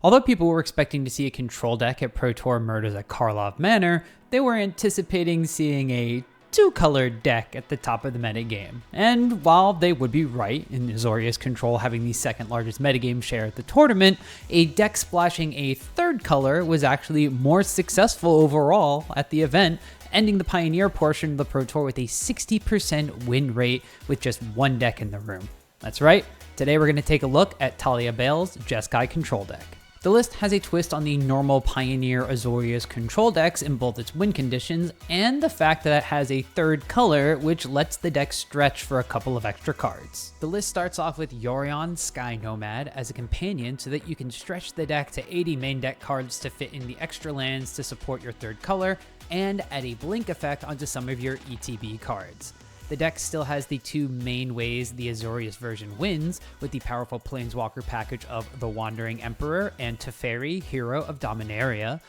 Although people were expecting to see a control deck at Pro Tour Murders at Karlov Manor, they were anticipating seeing a two-colored deck at the top of the metagame. And while they would be right in Azorius Control having the second largest metagame share at the tournament, a deck splashing a third color was actually more successful overall at the event, ending the Pioneer portion of the Pro Tour with a 60% win rate with just one deck in the room. That's right, today we're going to take a look at Talia Bael's Jeskai Control deck. The list has a twist on the normal Pioneer Azorius control decks in both its win conditions and the fact that it has a third color, which lets the deck stretch for a couple of extra cards. The list starts off with Yorion, Sky Nomad, as a companion so that you can stretch the deck to 80 main deck cards to fit in the extra lands to support your third color, and add a blink effect onto some of your ETB cards. The deck still has the two main ways the Azorius version wins, with the powerful Planeswalker package of the Wandering Emperor and Teferi, Hero of Dominaria,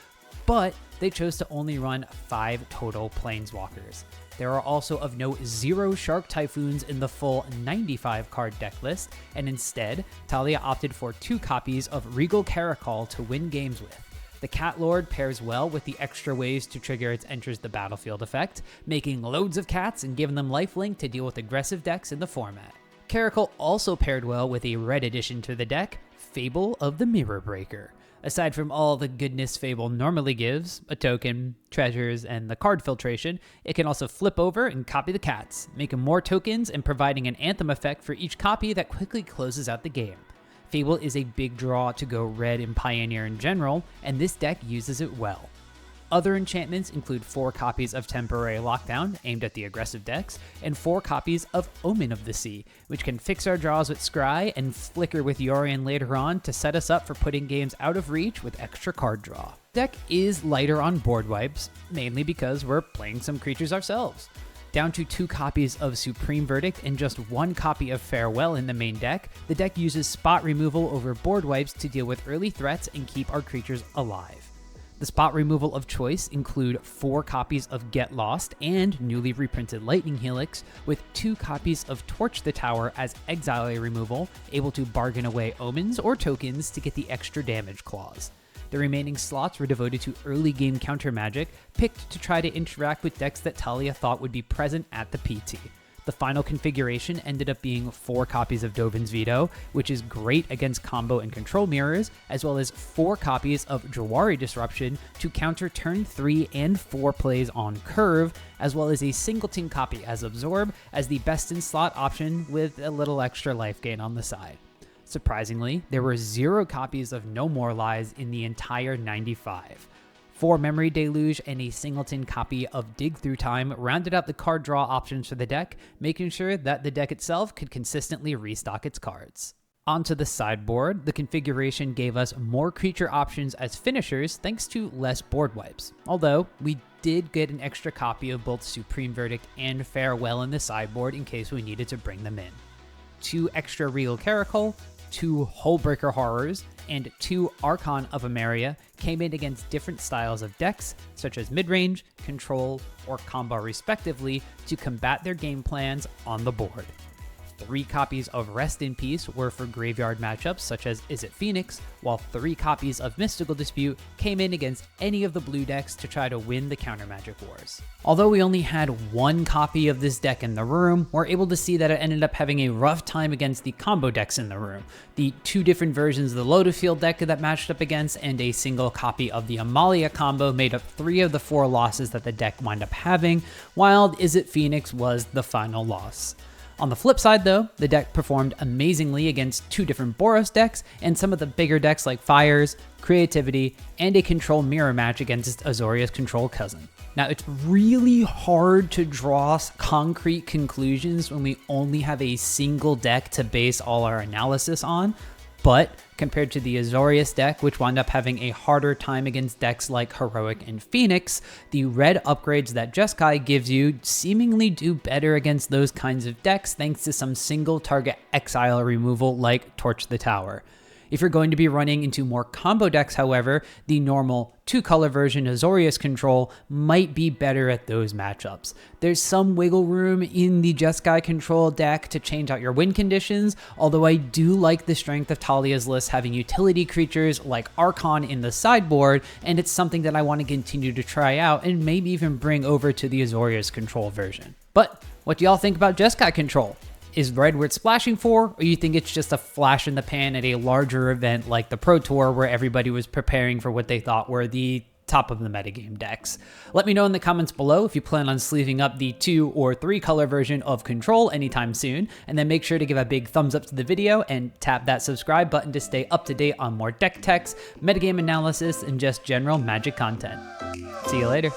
but they chose to only run 5 total Planeswalkers. There are also of note 0 Shark Typhoons in the full 95 card deck list, and instead, Talia opted for 2 copies of Regal Caracal to win games with. The Cat Lord pairs well with the extra ways to trigger its enters the battlefield effect, making loads of cats and giving them lifelink to deal with aggressive decks in the format. Caracal also paired well with a red addition to the deck, Fable of the Mirror Breaker. Aside from all the goodness Fable normally gives, a token, treasures, and the card filtration, it can also flip over and copy the cats, making more tokens and providing an Anthem effect for each copy that quickly closes out the game. Fable is a big draw to go red in Pioneer in general, and this deck uses it well. Other enchantments include 4 copies of Temporary Lockdown, aimed at the aggressive decks, and 4 copies of Omen of the Sea, which can fix our draws with Scry and flicker with Yorion later on to set us up for putting games out of reach with extra card draw. The deck is lighter on board wipes, mainly because we're playing some creatures ourselves. Down to 2 copies of Supreme Verdict and just 1 copy of Farewell in the main deck, the deck uses spot removal over board wipes to deal with early threats and keep our creatures alive. The spot removal of choice include 4 copies of Get Lost and newly reprinted Lightning Helix, with 2 copies of Torch the Tower as exile removal, able to bargain away omens or tokens to get the extra damage clause. The remaining slots were devoted to early game counter magic, picked to try to interact with decks that Talia thought would be present at the PT. The final configuration ended up being 4 copies of Dovin's Veto, which is great against combo and control mirrors, as well as 4 copies of Jawari Disruption to counter turn 3 and 4 plays on curve, as well as a singleton copy as Absorb as the best in slot option with a little extra life gain on the side. Surprisingly, there were 0 copies of No More Lies in the entire 95. 4 Memory Deluge and a singleton copy of Dig Through Time rounded out the card draw options for the deck, making sure that the deck itself could consistently restock its cards. Onto the sideboard, the configuration gave us more creature options as finishers thanks to less board wipes, although we did get an extra copy of both Supreme Verdict and Farewell in the sideboard in case we needed to bring them in. 2 extra Regal Caracal, 2 Hullbreaker Horrors, and 2 Archon of Emeria came in against different styles of decks, such as midrange, control, or combo respectively, to combat their game plans on the board. 3 copies of Rest in Peace were for graveyard matchups such as Is It Phoenix, while 3 copies of Mystical Dispute came in against any of the blue decks to try to win the counter magic wars. Although we only had 1 copy of this deck in the room, we're able to see that it ended up having a rough time against the combo decks in the room. The 2 different versions of the Lotus Field deck that matched up against, and a single copy of the Amalia combo made up 3 of the 4 losses that the deck wound up having, while Is It Phoenix was the final loss. On the flip side though, the deck performed amazingly against 2 different Boros decks and some of the bigger decks like Fires, Creativity, and a control mirror match against Azorius Control cousin. Now it's really hard to draw concrete conclusions when we only have a single deck to base all our analysis on, but compared to the Azorius deck, which wound up having a harder time against decks like Heroic and Phoenix, the red upgrades that Jeskai gives you seemingly do better against those kinds of decks thanks to some single target exile removal like Torch the Tower. If you're going to be running into more combo decks, however, the normal 2-color version Azorius Control might be better at those matchups. There's some wiggle room in the Jeskai Control deck to change out your win conditions, although I do like the strength of Talia's list having utility creatures like Archon in the sideboard, and it's something that I want to continue to try out and maybe even bring over to the Azorius Control version. But what do y'all think about Jeskai Control? Is red worth splashing for, or you think it's just a flash in the pan at a larger event like the Pro Tour where everybody was preparing for what they thought were the top of the metagame decks? Let me know in the comments below if you plan on sleeving up the 2 or 3 color version of Control anytime soon, and then make sure to give a big thumbs up to the video and tap that subscribe button to stay up to date on more deck techs, metagame analysis, and just general Magic content. See you later.